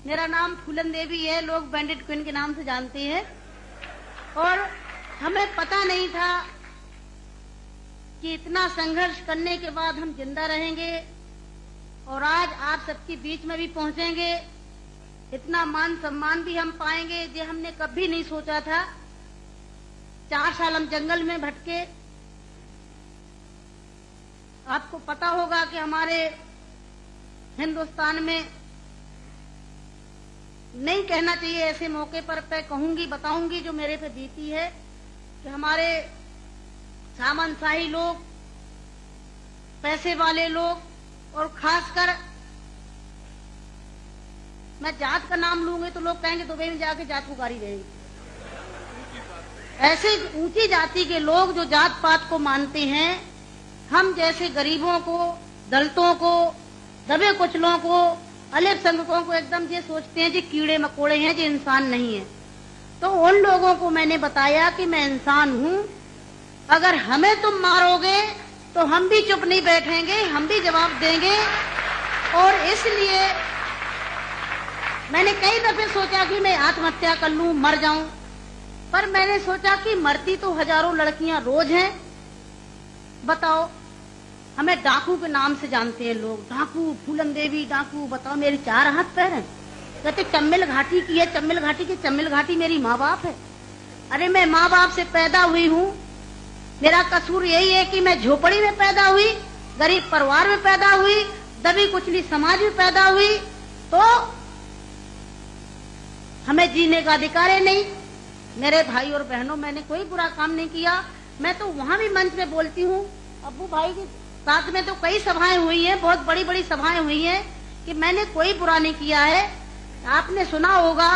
मेरा नाम फूलन देवी है, लोग बैंडिट क्वीन के नाम से जानते हैं। और हमें पता नहीं था कि इतना संघर्ष करने के बाद हम जिंदा रहेंगे और आज आप सबके बीच में भी पहुंचेंगे, इतना मान सम्मान भी हम पाएंगे, ये हमने कभी नहीं सोचा था। 4 साल हम जंगल में भटके। आपको पता होगा कि हमारे हिंदुस्तान में नहीं कहना चाहिए ऐसे मौके पर, मैं कहूंगी, बताऊंगी जो मेरे पे बीती है कि हमारे सामंतशाही लोग, पैसे वाले लोग और खासकर मैं जात का नाम लूंगी तो लोग कहेंगे दुबई में जाके जात पुकारी रहेगी। ऐसे ऊंची जाति के लोग जो जात पात को मानते हैं, हम जैसे गरीबों को, दलितों को, दबे कुचलों को, अल्पसंख्यकों को एकदम ये सोचते हैं जी कीड़े मकोड़े हैं, जी इंसान नहीं है। तो उन लोगों को मैंने बताया कि मैं इंसान हूं, अगर हमें तुम मारोगे तो हम भी चुप नहीं बैठेंगे, हम भी जवाब देंगे। और इसलिए मैंने कई दफे सोचा कि मैं आत्महत्या कर लूं, मर जाऊं, पर मैंने सोचा कि मरती तो हजारों लड़कियां रोज हैं। बताओ, हमें डाकू के नाम से जानते हैं लोग, डाकू, फूलन देवी डाकू। बताओ, मेरी 4 हाथ पैर हैं। कहते चम्मिल घाटी की है, चम्मिल घाटी की, चम्मिल घाटी मेरी माँ बाप है। अरे मैं माँ बाप से पैदा हुई हूँ, मेरा कसूर यही है कि मैं झोपड़ी में पैदा हुई, गरीब परिवार में पैदा हुई, दबी कुचली समाज में पैदा हुई, तो हमें जीने का अधिकार है नहीं। मेरे भाई और बहनों, मैंने कोई बुरा काम नहीं किया। मैं तो वहां भी मंच में बोलती हूँ, अब्बू भाई के साथ में तो कई सभाएं हुई हैं, बहुत बड़ी बड़ी सभाएं हुई हैं कि मैंने कोई बुरा नहीं किया है। आपने सुना होगा,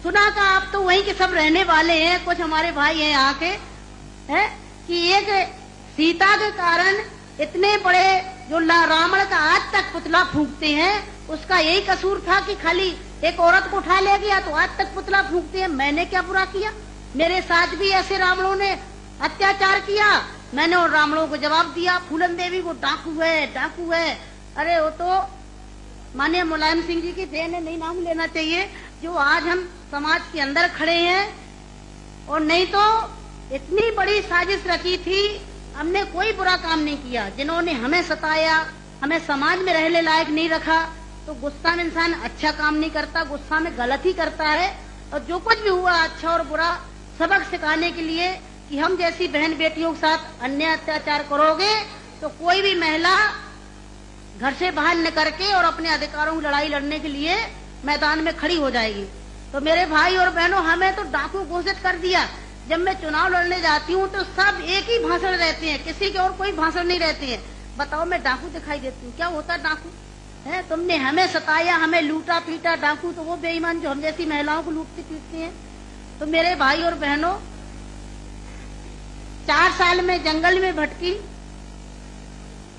सुना था, आप तो वहीं के सब रहने वाले हैं, कुछ हमारे भाई हैं यहाँ के, है कि एक सीता के कारण इतने बड़े जो रावण का आज तक पुतला फूंकते हैं, उसका यही कसूर था कि खाली एक औरत को उठा ले गया तो आज तक पुतला फूंकते हैं। मैंने क्या बुरा किया? मेरे साथ भी ऐसे रावणों ने अत्याचार किया, मैंने उन रावणों को जवाब दिया। फूलन देवी को डाकू है, डाकू है। अरे वो तो माननीय मुलायम सिंह जी की देन है, नहीं नाम लेना चाहिए, जो आज हम समाज के अंदर खड़े हैं। और नहीं तो इतनी बड़ी साजिश रची थी, हमने कोई बुरा काम नहीं किया। जिन्होंने हमें सताया, हमें समाज में रहने लायक नहीं रखा, तो गुस्सा में इंसान अच्छा काम नहीं करता, गुस्सा में गलत ही करता है। और जो कुछ भी हुआ, अच्छा और बुरा सबक सिखाने के लिए कि हम जैसी बहन बेटियों के साथ अन्याय अत्याचार करोगे तो कोई भी महिला घर से बाहर न करके और अपने अधिकारों की लड़ाई लड़ने के लिए मैदान में खड़ी हो जाएगी। तो मेरे भाई और बहनों, हमें तो डाकू घोषित कर दिया। जब मैं चुनाव लड़ने जाती हूँ तो सब एक ही भाषण रहते हैं, किसी के और कोई भाषण नहीं रहते हैं। बताओ, मैं डाकू दिखाई देती हूँ? क्या होता डाकू है? तुमने हमें सताया, हमें लूटा पीटा। डाकू तो वो बेईमान जो हम जैसी महिलाओं को लूटती पीटते हैं। तो मेरे भाई और बहनों, 4 साल में जंगल में भटकी,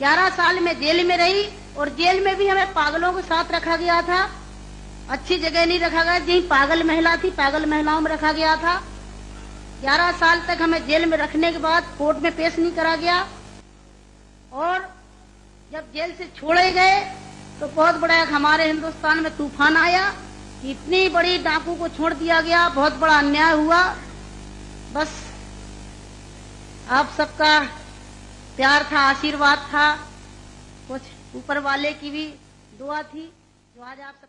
11 साल में जेल में रही, और जेल में भी हमें पागलों के साथ रखा गया था। अच्छी जगह नहीं रखा गया, जहीं पागल महिला थी, पागल महिलाओं में रखा गया था। 11 साल तक हमें जेल में रखने के बाद कोर्ट में पेश नहीं करा गया। और जब जेल से छोड़े गए तो बहुत बड़ा हमारे हिंदुस्तान में तूफान आया कि इतनी बड़ी डाकू को छोड़ दिया गया, बहुत बड़ा अन्याय हुआ। बस आप सबका प्यार था, आशीर्वाद था, कुछ ऊपर वाले की भी दुआ थी, जो आज आप सब